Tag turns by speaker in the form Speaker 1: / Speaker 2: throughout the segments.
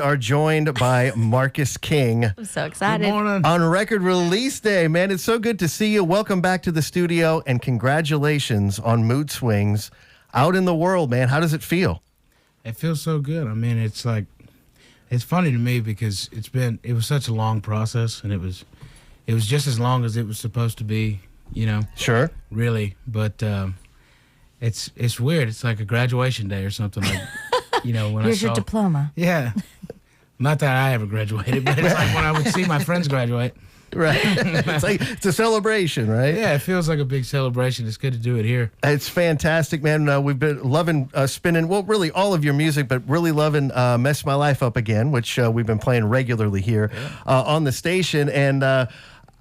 Speaker 1: are joined by Marcus King.
Speaker 2: I'm so excited.
Speaker 3: Good morning.
Speaker 1: On record release day, man. It's so good to see you. Welcome back to the studio, and congratulations on Mood Swings out in the world, man. How does it feel?
Speaker 3: It feels so good. I mean, it's funny to me because it was such a long process, and it was just as long as it was supposed to be,
Speaker 1: Sure.
Speaker 3: really. But it's weird. It's like a graduation day or something. Like, when
Speaker 2: Here's your diploma.
Speaker 3: Yeah. Not that I ever graduated, but it's like when I would see my friends graduate.
Speaker 1: Right. It's a celebration, right?
Speaker 3: Yeah, it feels like a big celebration. It's good to do it here.
Speaker 1: It's fantastic, man. We've been loving spinning, well, really all of your music, but really loving Mess My Life Up Again, which we've been playing regularly here on the station. And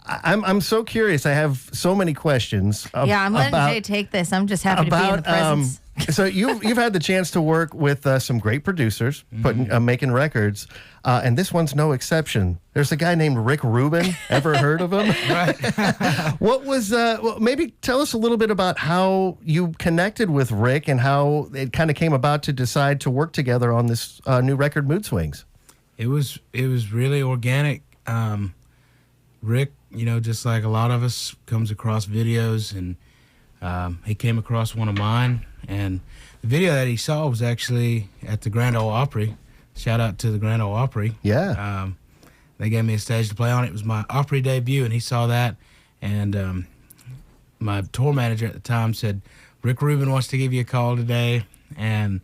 Speaker 1: I'm so curious. I have so many questions.
Speaker 2: I'm letting Jay take this. I'm just happy to be in the presence.
Speaker 1: So you've had the chance to work with some great producers, making records, and this one's no exception. There's a guy named Rick Rubin. Ever heard of him?
Speaker 3: Right.
Speaker 1: What was? Maybe tell us a little bit about how you connected with Rick and how it kind of came about to decide to work together on this new record, Mood Swings.
Speaker 3: It was really organic. Rick, just like a lot of us, comes across videos, and he came across one of mine. And the video that he saw was actually at the Grand Ole Opry. Shout out to the Grand Ole Opry.
Speaker 1: Yeah.
Speaker 3: They gave me a stage to play on. It was my Opry debut, and he saw that. And my tour manager at the time said, Rick Rubin wants to give you a call today. And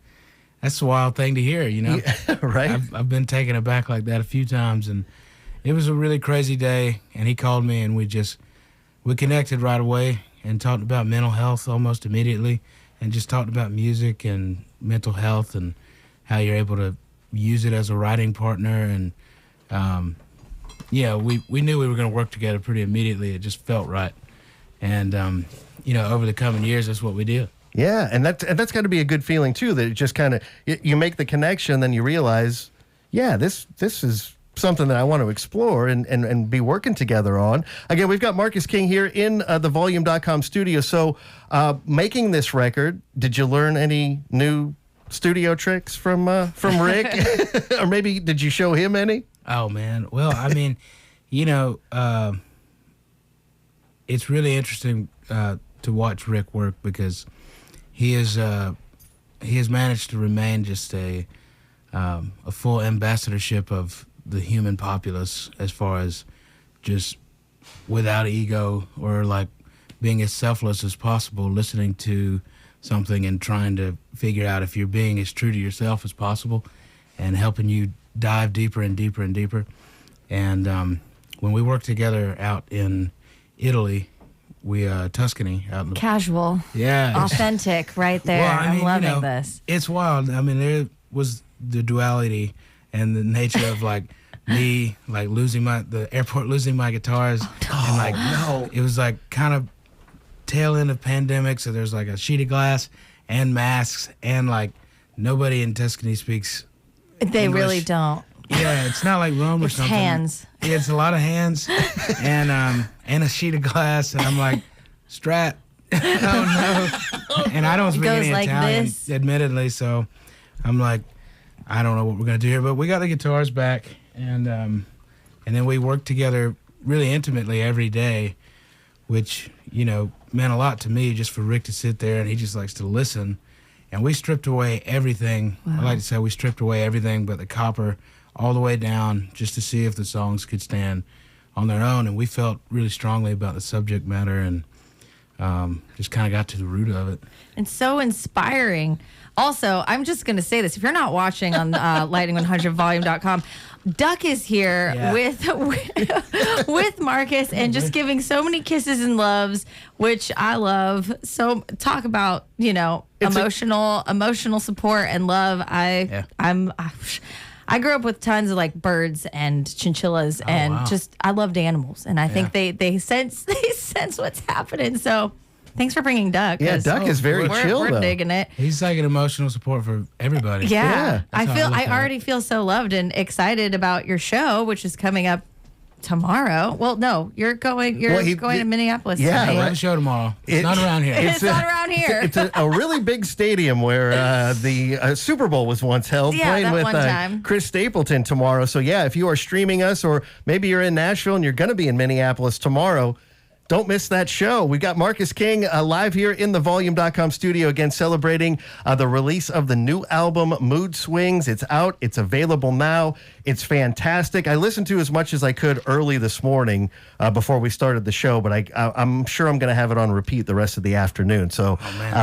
Speaker 3: that's a wild thing to hear,
Speaker 1: Yeah, right.
Speaker 3: I've been taken aback like that a few times. And it was a really crazy day. And he called me, and we connected right away and talked about mental health almost immediately. And just talked about music and mental health and how you're able to use it as a writing partner. And, we knew we were going to work together pretty immediately. It just felt right. And, over the coming years, that's what we did.
Speaker 1: Yeah, and that's got to be a good feeling, too, that it just kind of, you make the connection, then you realize, yeah, this is something that I want to explore and be working together on. Again, we've got Marcus King here in the Volume.com studio. So making this record, did you learn any new studio tricks from Rick? Or maybe did you show him any?
Speaker 3: Oh, man. Well, I mean, it's really interesting to watch Rick work because he has managed to remain just a full ambassadorship of the human populace, as far as just without ego or like being as selfless as possible, listening to something and trying to figure out if you're being as true to yourself as possible and helping you dive deeper and deeper and deeper. And when we worked together out in Italy, Tuscany. Out in
Speaker 2: Casual.
Speaker 3: Yeah.
Speaker 2: Authentic right there.
Speaker 3: Well, I mean,
Speaker 2: I'm loving this.
Speaker 3: It's wild. I mean, there was the duality and the nature of like me like losing the airport, losing my guitars. And like, no, it was like kind of tail end of pandemic. So there's like a sheet of glass and masks, and like nobody in Tuscany speaks
Speaker 2: They
Speaker 3: English.
Speaker 2: really don't.
Speaker 3: Yeah, it's not like Rome or
Speaker 2: It's
Speaker 3: something.
Speaker 2: hands.
Speaker 3: Yeah, it's a lot of hands and a sheet of glass, and I'm like, Strat. Oh no. And I don't speak any
Speaker 2: like
Speaker 3: Italian,
Speaker 2: this.
Speaker 3: admittedly, so I'm like, I don't know what we're gonna do here, but we got the guitars back, and then we worked together really intimately every day, which meant a lot to me, just for Rick to sit there, and he just likes to listen. And we stripped away everything.
Speaker 2: Wow.
Speaker 3: I like to say we stripped away everything but the copper all the way down, just to see if the songs could stand on their own. And we felt really strongly about the subject matter, and just kind of got to the root of it.
Speaker 2: And so inspiring. Also, I'm just going to say this. If you're not watching on Lightning100volume.com, Duck is here with Marcus and just giving so many kisses and loves, which I love. So talk about, emotional support and love. I grew up with tons of like birds and chinchillas I loved animals, and I think they sense what's happening. So thanks for bringing Duck.
Speaker 1: Yeah, Duck is very chill,
Speaker 2: We're
Speaker 1: though.
Speaker 2: digging it.
Speaker 3: He's like an emotional support for everybody.
Speaker 2: Yeah.
Speaker 3: That's how I look
Speaker 2: I
Speaker 3: at
Speaker 2: already feel so loved and excited about your show, which is coming up tomorrow. Well, no, you're going. You're going to Minneapolis.
Speaker 1: Yeah,
Speaker 2: tonight.
Speaker 3: We have a show tomorrow. It's not around here.
Speaker 2: It's not around here.
Speaker 1: It's a really big stadium where the Super Bowl was once held, playing
Speaker 2: that
Speaker 1: with
Speaker 2: one time.
Speaker 1: Chris Stapleton tomorrow. So yeah, if you are streaming us, or maybe you're in Nashville and you're going to be in Minneapolis tomorrow, don't miss that show. We've got Marcus King live here in the Volume.com studio again, celebrating the release of the new album, Mood Swings. It's out. It's available now. It's fantastic. I listened to as much as I could early this morning before we started the show, but I'm sure I'm going to have it on repeat the rest of the afternoon. So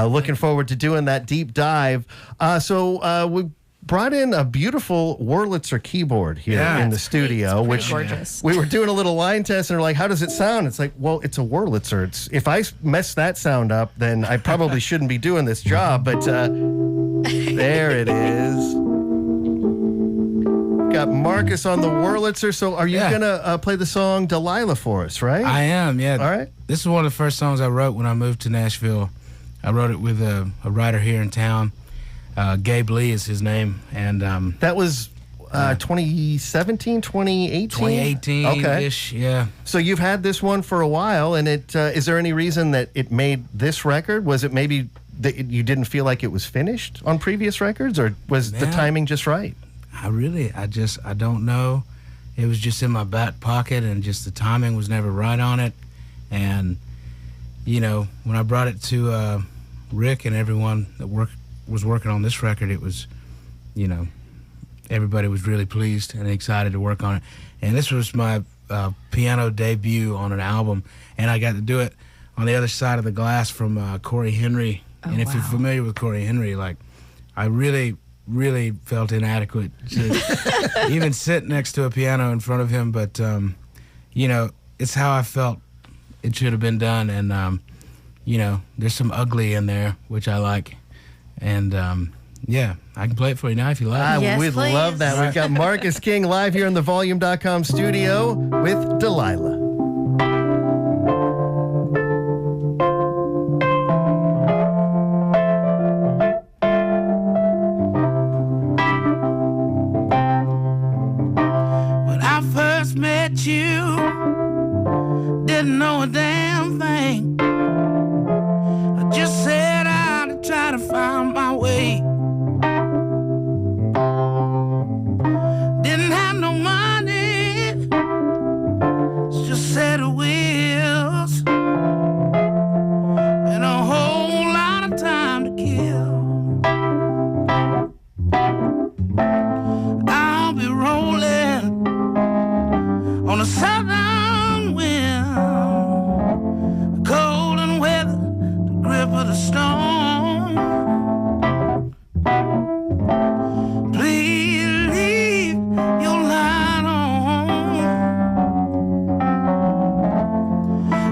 Speaker 1: looking forward to doing that deep dive. We brought in a beautiful Wurlitzer keyboard here in the studio, which
Speaker 2: gorgeous.
Speaker 1: We were doing a little line test and we're like, how does it sound? It's like, well, it's a Wurlitzer. If I mess that sound up, then I probably shouldn't be doing this job. But there it is. Got Marcus on the Wurlitzer. So are you going to play the song Delilah for us, right?
Speaker 3: I am, yeah.
Speaker 1: All right.
Speaker 3: This is one of the first songs I wrote when I moved to Nashville. I wrote it with a writer here in town. Gabe Lee is his name, and
Speaker 1: that was 2017, 2018?
Speaker 3: 2018-ish, yeah.
Speaker 1: So you've had this one for a while, and is there any reason that it made this record? Was it maybe that you didn't feel like it was finished on previous records, or was the timing just right?
Speaker 3: I don't know. It was just in my back pocket, and just the timing was never right on it. And, when I brought it to Rick and everyone that was working on this record, it was, everybody was really pleased and excited to work on it. And this was my piano debut on an album, and I got to do it on the other side of the glass from Corey Henry. And if you're familiar with Corey Henry, I really, really felt inadequate to even sit next to a piano in front of him. But, it's how I felt it should have been done. And, there's some ugly in there, which I like. And, I can play it for you now if you like.
Speaker 2: Yes,
Speaker 1: we'd
Speaker 2: please.
Speaker 1: love that. We've got Marcus King live here in the Volume.com studio with Delilah.
Speaker 3: When I first met you, didn't know a damn thing. I just set out to try to find my way. Didn't have no money, just a set of wheels and a whole lot of time to kill. I'll be rolling on a southern wind, cold and weather, the grip of the storm. Please leave your light on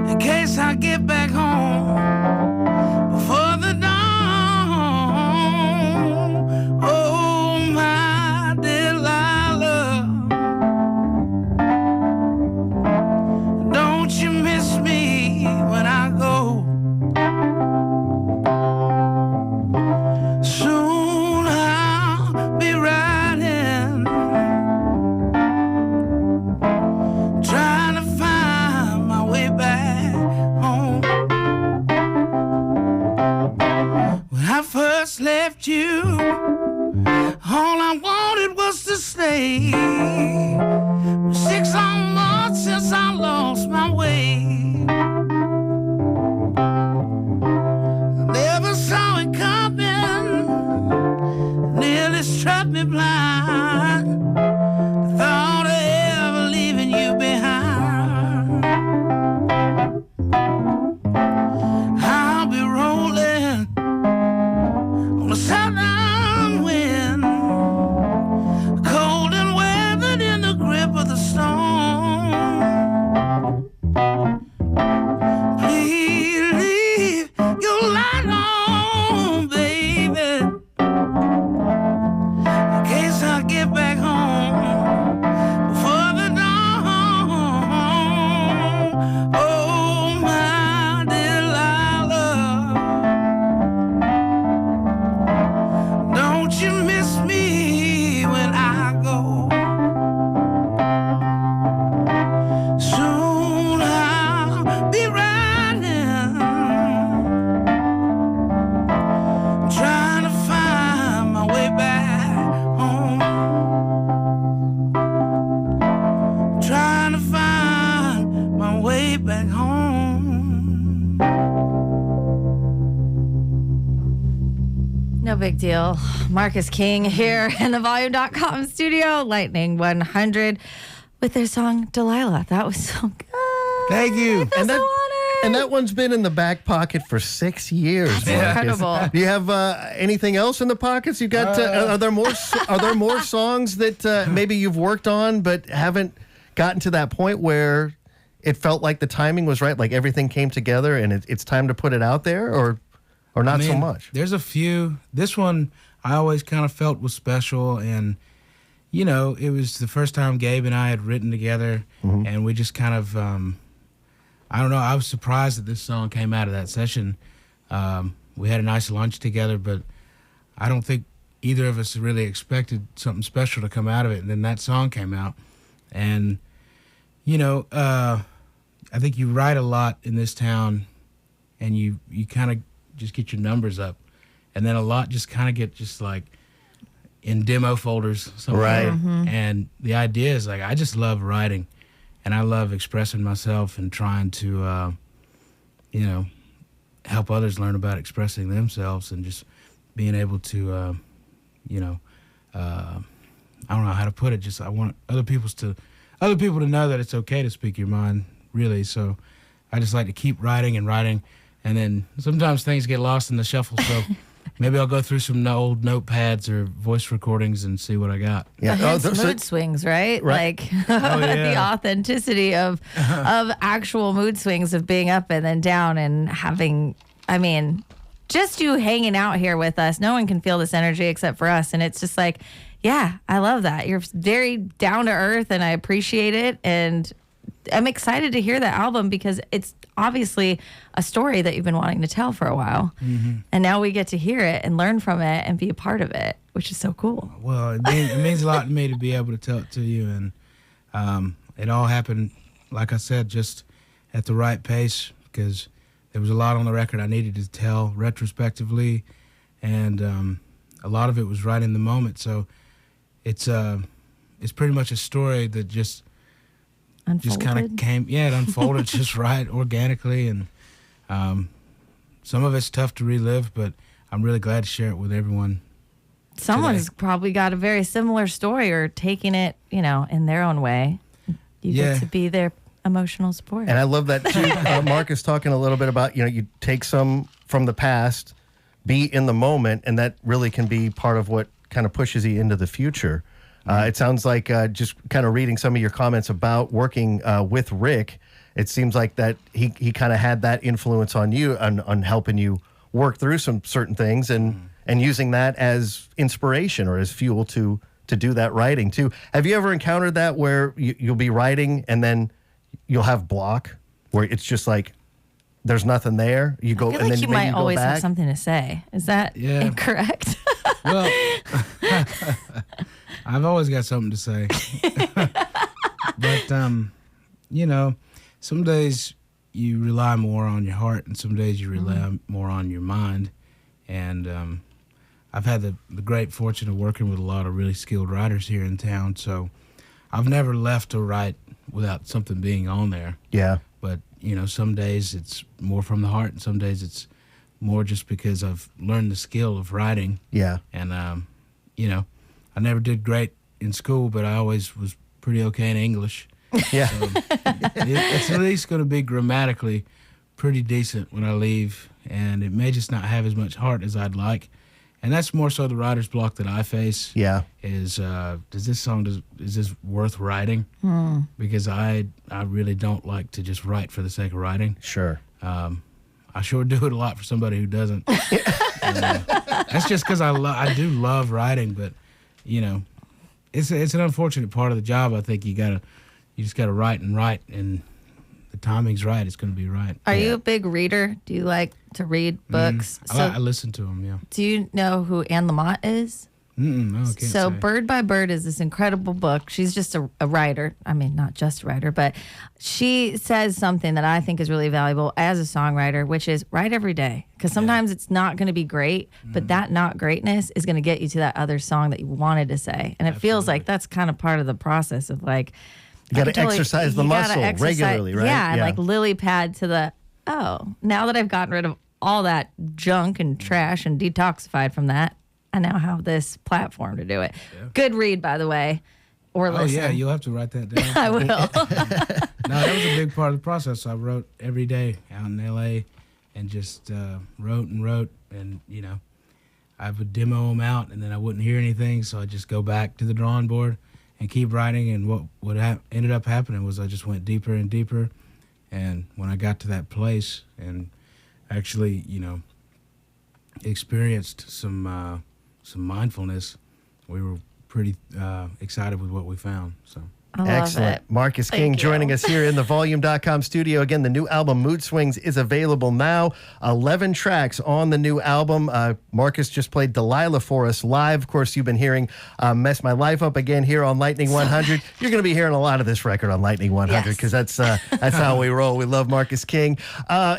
Speaker 3: in case I get back home before the dawn. Oh, my Delilah, don't you miss me when I go? Soon I'll be riding, trying to find my way back home. When I first left you, all I wanted was to stay. 6 months since I lost my way. Never saw it coming, nearly struck me blind. The thought of ever leaving you behind. I'll be rolling on a southern wind, cold and weathered in the get back home.
Speaker 2: No big deal. Marcus King here in the Volume.com studio, Lightning 100, with their song Delilah. That was so good.
Speaker 3: Thank you.
Speaker 1: And that one's been in the back pocket for 6 years.
Speaker 2: That's incredible.
Speaker 1: Do you have anything else in the pockets? You got? Are there more? Are there more songs that maybe you've worked on but haven't gotten to that point where it felt like the timing was right, like everything came together and it's time to put it out there, or not so much?
Speaker 3: There's a few. This one I always kind of felt was special, and you know, it was the first time Gabe and I had written together, and we just kind of. I don't know. I was surprised that this song came out of that session. We had a nice lunch together, but I don't think either of us really expected something special to come out of it. And then that song came out. And, you know, I think you write a lot in this town, and you kind of just get your numbers up. And then a lot just kind of get just like in demo folders somewhere.
Speaker 1: Right.
Speaker 3: And the idea is like, I just love writing. And I love expressing myself and trying to, you know, help others learn about expressing themselves and just being able to, you know, I don't know how to put it. Just I want other people to know that it's okay to speak your mind, really. So I just like to keep writing, and then sometimes things get lost in the shuffle. So maybe I'll go through some old notepads or voice recordings and see what I got.
Speaker 2: Yeah, mood swings, right? Like the authenticity of actual mood swings of being up and then down and having. I mean, just you hanging out here with us. No one can feel this energy except for us, and it's just like, yeah, I love that. You're very down to earth, and I appreciate it. And I'm excited to hear the album because it's obviously a story that you've been wanting to tell for a while. And now we get to hear it and learn from it and be a part of it, which is so cool.
Speaker 3: Well, it means a lot to me to be able to tell it to you. And it all happened, like I said, just at the right pace, because there was a lot on the record I needed to tell retrospectively. And a lot of it was right in the moment. So it's pretty much a story that just kind of came, it unfolded just right, organically, and some of it's tough to relive, but I'm really glad to share it with everyone.
Speaker 2: Someone's probably got a very similar story or taking it, you know, in their own way. You get to be their emotional support.
Speaker 1: And I love that too. Mark is talking a little bit about, you know, you take some from the past, be in the moment, and that really can be part of what kind of pushes you into the future. It sounds like just kind of reading some of your comments about working with Rick, it seems like that he kind of had that influence on you on helping you work through some certain things and using that as inspiration or as fuel to do that writing too. Have you ever encountered that where you'll be writing and then you'll have block where it's just like there's nothing there? You go,
Speaker 2: I feel
Speaker 1: and
Speaker 2: like
Speaker 1: then
Speaker 2: you might
Speaker 1: go
Speaker 2: always
Speaker 1: back?
Speaker 2: have something to say. Is that incorrect?
Speaker 3: Well, I've always got something to say. But, you know, some days you rely more on your heart and some days you rely more on your mind. And I've had the great fortune of working with a lot of really skilled writers here in town. So I've never left to write without something being on there.
Speaker 1: Yeah.
Speaker 3: But, you know, some days it's more from the heart and some days it's more just because I've learned the skill of writing.
Speaker 1: Yeah.
Speaker 3: And, you know, I never did great in school, but I always was pretty okay in English.
Speaker 1: Yeah.
Speaker 3: So it's at least going to be grammatically pretty decent when I leave, and it may just not have as much heart as I'd like. And that's more so the writer's block that I face.
Speaker 1: Yeah.
Speaker 3: Is is this worth writing? Because I really don't like to just write for the sake of writing.
Speaker 1: Sure.
Speaker 3: I sure do it a lot for somebody who doesn't. That's just because I do love writing, but you know, it's an unfortunate part of the job. I think you just gotta write, and the timing's right. It's going to be right.
Speaker 2: Are you a big reader? Do you like to read books?
Speaker 3: I listen to them. Yeah.
Speaker 2: Do you know who Anne Lamott is?
Speaker 3: No, I can't
Speaker 2: So
Speaker 3: say.
Speaker 2: Bird by Bird is this incredible book. She's just a writer. I mean, not just a writer, but she says something that I think is really valuable as a songwriter, which is write every day. Because sometimes it's not going to be great, but that not greatness is going to get you to that other song that you wanted to say. And it feels like that's kind of part of the process of like
Speaker 1: You got to exercise the muscle regularly, right?
Speaker 2: Yeah, and like lily pad to the, now that I've gotten rid of all that junk and trash and detoxified from that, I now have this platform to do it. Yeah. Good read, by the way. Or listen.
Speaker 3: Oh, yeah, you'll have to write that down.
Speaker 2: I will.
Speaker 3: No, that was a big part of the process. I wrote every day out in L.A. and just wrote. And, you know, I would demo them out, and then I wouldn't hear anything, so I'd just go back to the drawing board and keep writing. And what ended up happening was I just went deeper and deeper. And when I got to that place and actually, you know, experienced some mindfulness, we were pretty excited with what we found. So
Speaker 2: I love
Speaker 1: excellent.
Speaker 2: It.
Speaker 1: Marcus King joining us here in the Volume.com studio. Again, the new album Mood Swings is available now. 11 tracks on the new album. Marcus just played Delilah for us live. Of course, you've been hearing Mess My Life Up again here on Lightning 100. You're going to be hearing a lot of this record on Lightning 100 because that's how we roll. We love Marcus King.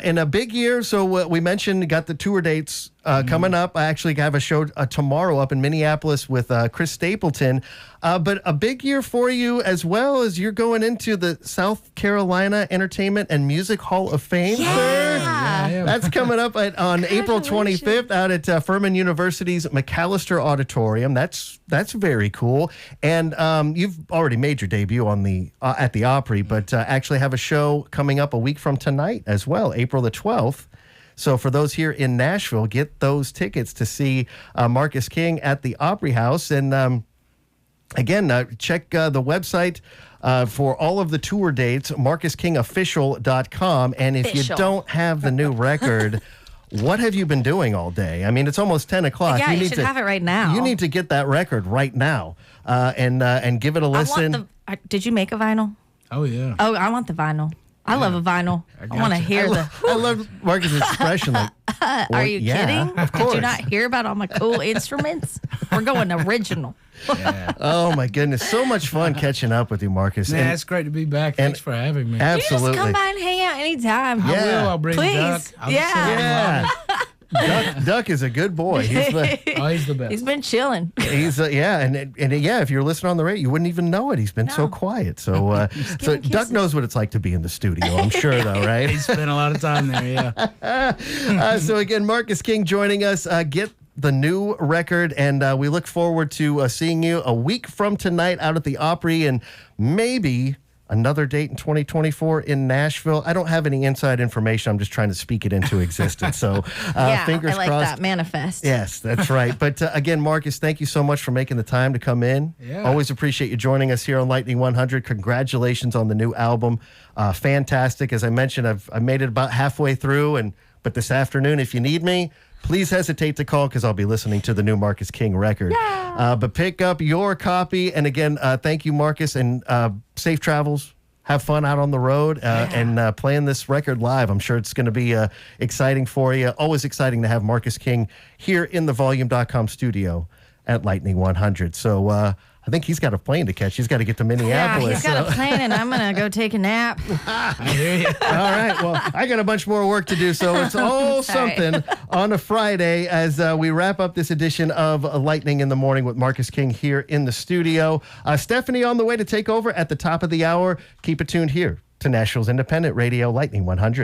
Speaker 1: In a big year, so we mentioned, got the tour dates coming up. I actually have a show tomorrow up in Minneapolis with Chris Stapleton. But a big year for you as well as you're going into the South Carolina Entertainment and Music Hall of Fame, sir.
Speaker 3: Yeah.
Speaker 1: That's coming up on April 25th out at Furman University's McAllister Auditorium. That's very cool. And you've already made your debut on the at the Opry, but actually have a show coming up a week from tonight as well, April the 12th. So for those here in Nashville, get those tickets to see Marcus King at the Opry House. And again, check the website for all of the tour dates, marcuskingofficial.com. And if you don't have the new record, what have you been doing all day? I mean, it's almost 10 o'clock.
Speaker 2: Yeah, you should have it right now.
Speaker 1: You need to get that record right now and give it a listen.
Speaker 2: Did you make a vinyl?
Speaker 3: Oh, yeah.
Speaker 2: Oh, I want the vinyl. I love a vinyl. I want to hear
Speaker 1: I love Marcus' expression. Like,
Speaker 2: are you kidding?
Speaker 1: Of course.
Speaker 2: Did you not hear about all my cool instruments? We're going original.
Speaker 3: Yeah.
Speaker 1: Oh, my goodness. So much fun catching up with you, Marcus.
Speaker 3: Man, it's great to be back. Thanks for having me.
Speaker 1: Absolutely.
Speaker 2: You just come by and hang out anytime.
Speaker 3: I will. I'll bring
Speaker 2: Please.
Speaker 3: Duck.
Speaker 2: Yeah.
Speaker 1: Duck is a good boy. He's
Speaker 3: the best.
Speaker 2: He's been chilling.
Speaker 1: He's and if you're listening on the radio, you wouldn't even know it. He's been so quiet. So so Duck knows what it's like to be in the studio. I'm sure, though, right?
Speaker 3: He spent a lot of time there. Yeah.
Speaker 1: So again, Marcus King joining us. Get the new record, and we look forward to seeing you a week from tonight out at the Opry, and maybe another date in 2024 in Nashville. I don't have any inside information. I'm just trying to speak it into existence. So fingers
Speaker 2: I like
Speaker 1: crossed.
Speaker 2: that. Manifest.
Speaker 1: Yes, that's right. But again, Marcus, thank you so much for making the time to come in.
Speaker 3: Yeah.
Speaker 1: Always appreciate you joining us here on Lightning 100. Congratulations on the new album. Fantastic. As I mentioned, I made it about halfway through, but this afternoon, if you need me, please hesitate to call because I'll be listening to the new Marcus King record.
Speaker 2: Yeah.
Speaker 1: But pick up your copy. And again, thank you, Marcus, and safe travels. Have fun out on the road and playing this record live. I'm sure it's going to be exciting for you. Always exciting to have Marcus King here in the Volume.com studio at Lightning 100. So I think he's got a plane to catch. He's got to get to Minneapolis.
Speaker 2: Yeah, he's got a plane, and I'm going to go take a nap.
Speaker 3: I hear you.
Speaker 1: All right. Well, I got a bunch more work to do, so it's all something on a Friday as we wrap up this edition of Lightning in the Morning with Marcus King here in the studio. Stephanie on the way to take over at the top of the hour. Keep it tuned here to Nashville's Independent Radio, Lightning 100.